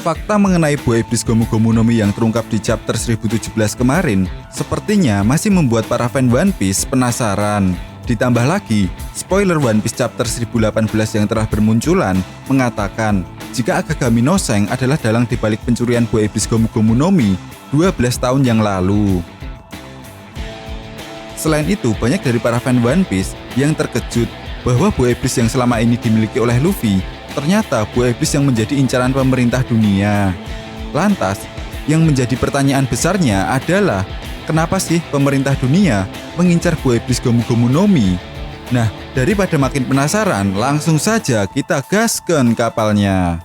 Fakta mengenai buah iblis Gomu Gomu no Mi yang terungkap di chapter 1017 kemarin sepertinya masih membuat para fan One Piece penasaran. Ditambah lagi, spoiler One Piece chapter 1018 yang telah bermunculan mengatakan jika Akagami no Seng adalah dalang dibalik pencurian buah iblis Gomu Gomu no Mi 12 tahun yang lalu. Selain itu, banyak dari para fan One Piece yang terkejut bahwa buah iblis yang selama ini dimiliki oleh Luffy ternyata buah iblis yang menjadi incaran pemerintah dunia. Lantas, yang menjadi pertanyaan besarnya adalah kenapa sih pemerintah dunia mengincar buah iblis Gomu Gomu no Mi? Nah, daripada makin penasaran, langsung saja kita gaskan kapalnya.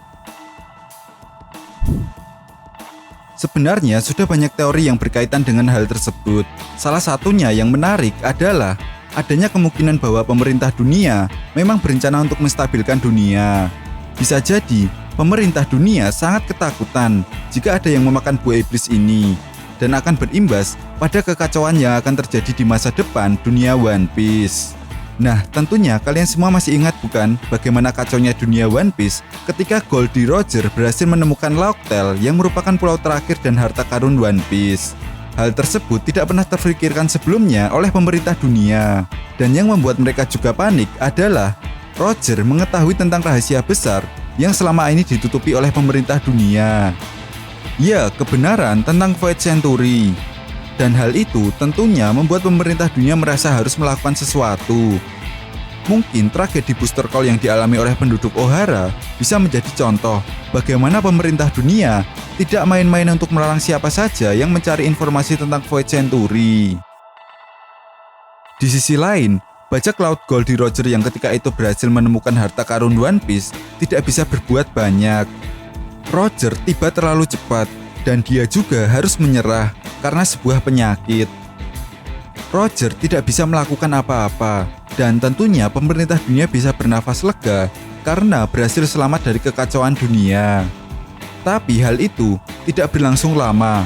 Sebenarnya sudah banyak teori yang berkaitan dengan hal tersebut. Salah satunya yang menarik adalah adanya kemungkinan bahwa pemerintah dunia memang berencana untuk menstabilkan dunia. Bisa jadi, pemerintah dunia sangat ketakutan jika ada yang memakan buah iblis ini dan akan berimbas pada kekacauan yang akan terjadi di masa depan dunia One Piece. Nah, tentunya kalian semua masih ingat bukan bagaimana kacaunya dunia One Piece ketika Goldie Roger berhasil menemukan Lauk Tale yang merupakan pulau terakhir dan harta karun One Piece. Hal tersebut tidak pernah terfikirkan sebelumnya oleh pemerintah dunia. Dan yang membuat mereka juga panik adalah Roger mengetahui tentang rahasia besar yang selama ini ditutupi oleh pemerintah dunia. Ya, kebenaran tentang Void Century. Dan hal itu tentunya membuat pemerintah dunia merasa harus melakukan sesuatu. Mungkin tragedi Booster Call yang dialami oleh penduduk Ohara bisa menjadi contoh bagaimana pemerintah dunia tidak main-main untuk melarang siapa saja yang mencari informasi tentang Void Century. Di sisi lain, bajak laut Goldie Roger yang ketika itu berhasil menemukan harta karun One Piece tidak bisa berbuat banyak. Roger tiba terlalu cepat dan dia juga harus menyerah karena sebuah penyakit. Roger tidak bisa melakukan apa-apa dan tentunya pemerintah dunia bisa bernafas lega karena berhasil selamat dari kekacauan dunia. Tapi hal itu tidak berlangsung lama.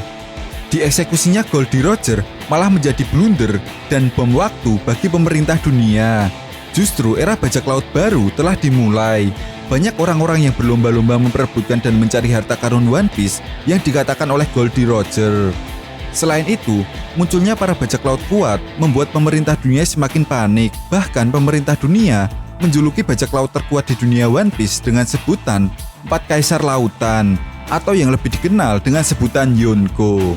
Dieksekusinya Goldie Roger malah menjadi blunder dan bom waktu bagi pemerintah dunia. Justru era bajak laut baru telah dimulai. Banyak orang-orang yang berlomba-lomba memperebutkan dan mencari harta karun One Piece yang dikatakan oleh Goldie Roger. Selain itu, munculnya para bajak laut kuat membuat pemerintah dunia semakin panik. Bahkan pemerintah dunia menjuluki bajak laut terkuat di dunia One Piece dengan sebutan 4 Kaisar Lautan atau yang lebih dikenal dengan sebutan Yonko.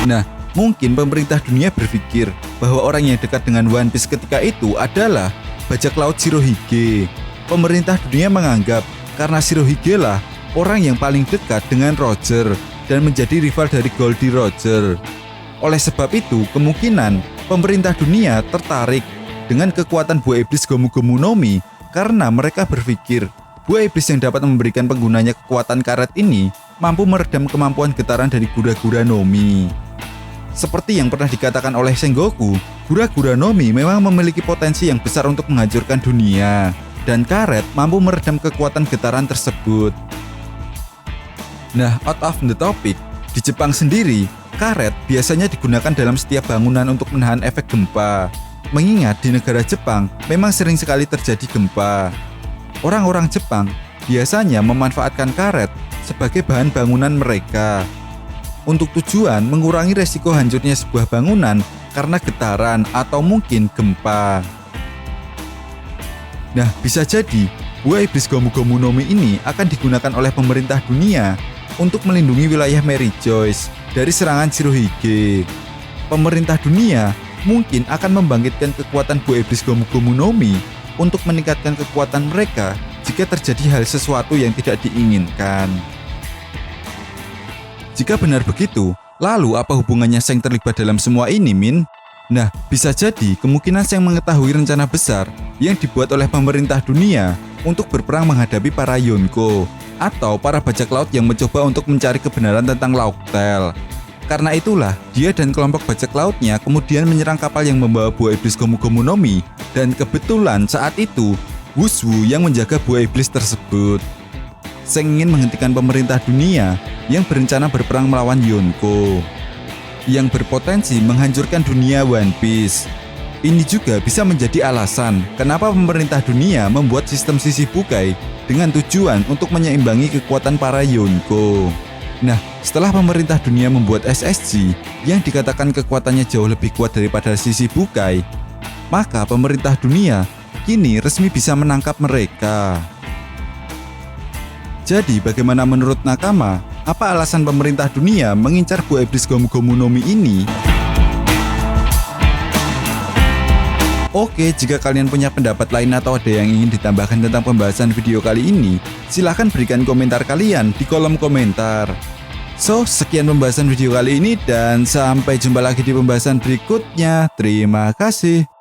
Nah, mungkin pemerintah dunia berpikir bahwa orang yang dekat dengan One Piece ketika itu adalah bajak laut Shirohige. Pemerintah dunia menganggap karena Shirohige lah orang yang paling dekat dengan Roger dan menjadi rival dari Goldie Roger. Oleh sebab itu, kemungkinan pemerintah dunia tertarik dengan kekuatan buah iblis Gomu Gomu no Mi karena mereka berpikir buah iblis yang dapat memberikan penggunanya kekuatan karet ini mampu meredam kemampuan getaran dari Gura-Gura no Mi. Seperti yang pernah dikatakan oleh Sengoku, Gura-Gura no Mi memang memiliki potensi yang besar untuk menghancurkan dunia dan karet mampu meredam kekuatan getaran tersebut. Nah, out of the topic, di Jepang sendiri, karet biasanya digunakan dalam setiap bangunan untuk menahan efek gempa. Mengingat di negara Jepang memang sering sekali terjadi gempa. Orang-orang Jepang biasanya memanfaatkan karet sebagai bahan bangunan mereka untuk tujuan mengurangi resiko hancurnya sebuah bangunan karena getaran atau mungkin gempa. Nah, bisa jadi buah iblis Gomu Gomu no Mi ini akan digunakan oleh pemerintah dunia untuk melindungi wilayah Mary Joyce dari serangan Shirohige. Pemerintah dunia mungkin akan membangkitkan kekuatan buah iblis Gomu Gomu no Mi untuk meningkatkan kekuatan mereka jika terjadi hal sesuatu yang tidak diinginkan. Jika benar begitu, lalu apa hubungannya Seng terlibat dalam semua ini, Min? Nah, bisa jadi kemungkinan Seng mengetahui rencana besar yang dibuat oleh pemerintah dunia untuk berperang menghadapi para Yonko atau para bajak laut yang mencoba untuk mencari kebenaran tentang Lauk Tale. Karena itulah, dia dan kelompok bajak lautnya kemudian menyerang kapal yang membawa buah iblis Gomu Gomu no Mi dan kebetulan saat itu, Wushu yang menjaga buah iblis tersebut. Seng ingin menghentikan pemerintah dunia yang berencana berperang melawan Yonko yang berpotensi menghancurkan dunia One Piece. Ini juga bisa menjadi alasan kenapa pemerintah dunia membuat sistem Shichibukai dengan tujuan untuk menyeimbangi kekuatan para Yonko. Nah, setelah pemerintah dunia membuat SSG yang dikatakan kekuatannya jauh lebih kuat daripada Shichibukai, maka pemerintah dunia kini resmi bisa menangkap mereka. Jadi bagaimana menurut Nakama? Apa alasan pemerintah dunia mengincar buah iblis Gomu Gomu no Mi ini? Oke, jika kalian punya pendapat lain atau ada yang ingin ditambahkan tentang pembahasan video kali ini, silahkan berikan komentar kalian di kolom komentar. So, sekian pembahasan video kali ini dan sampai jumpa lagi di pembahasan berikutnya. Terima kasih.